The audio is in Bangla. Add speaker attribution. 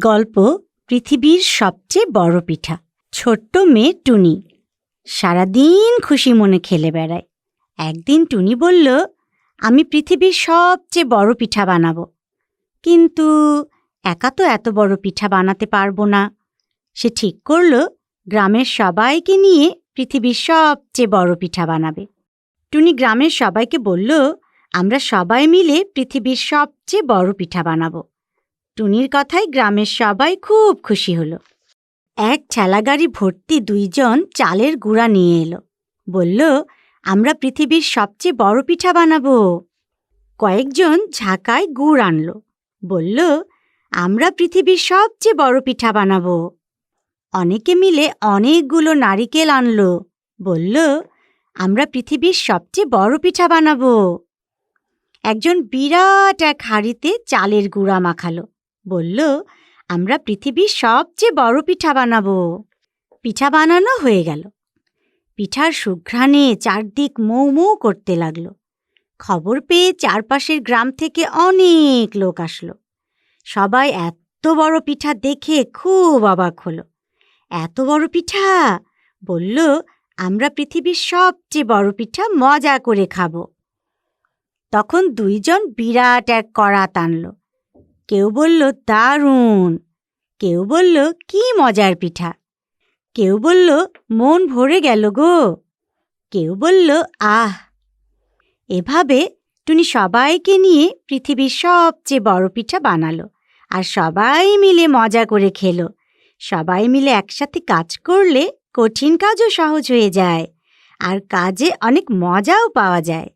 Speaker 1: গল্প পৃথিবীর সবচেয়ে বড় পিঠা। ছোট্ট মেয়ে টুনি সারাদিন খুশি মনে খেলে বেড়ায়। একদিন টুনি বলল, আমি পৃথিবীর সবচেয়ে বড় পিঠা বানাবো, কিন্তু একা তো এত বড় পিঠা বানাতে পারবো না। সে ঠিক করল গ্রামের সবাইকে নিয়ে পৃথিবীর সবচেয়ে বড় পিঠা বানাবে। টুনি গ্রামের সবাইকে বলল, আমরা সবাই মিলে পৃথিবীর সবচেয়ে বড় পিঠা বানাবো। টুনির কথায় গ্রামের সবাই খুব খুশি হলো। এক ঠেলাগাড়ি ভর্তি 2 জন চালের গুঁড়া নিয়ে এলো। বলল, আমরা পৃথিবীর সবচেয়ে বড় পিঠা বানাবো। কয়েকজন ঝাঁকায় গুড় আনলো। বলল, আমরা পৃথিবীর সবচেয়ে বড় পিঠা বানাবো। অনেকে মিলে অনেকগুলো নারিকেল আনলো। বলল, আমরা পৃথিবীর সবচেয়ে বড় পিঠা বানাবো। একজন বিরাট এক হাঁড়িতে চালের গুঁড়া মাখালো। বলল, আমরা পৃথিবীর সবচেয়ে বড় পিঠা বানাবো। পিঠা বানানো হয়ে গেল। পিঠার সুঘ্রাণে চারদিক মৌ মৌ করতে লাগলো। খবর পেয়ে চারপাশের গ্রাম থেকে অনেক লোক আসলো। সবাই এত বড় পিঠা দেখে খুব অবাক হলো। এত বড় পিঠা! বলল, আমরা পৃথিবীর সবচেয়ে বড় পিঠা মজা করে খাবো। তখন 2 জন বিরাট এক কড়া টানল। কেউ বলল, দারুণ। কেউ বলল, কি মজার পিঠা। কেউ বলল, মন ভরে গেল গো। কেউ বলল, আহ। এভাবে টুনি সবাইকে নিয়ে পৃথিবীর সবচেয়ে বড় পিঠা বানালো, আর সবাই মিলে মজা করে খেলো। সবাই মিলে একসাথে কাজ করলে কঠিন কাজও সহজ হয়ে যায়, আর কাজে অনেক মজাও পাওয়া যায়।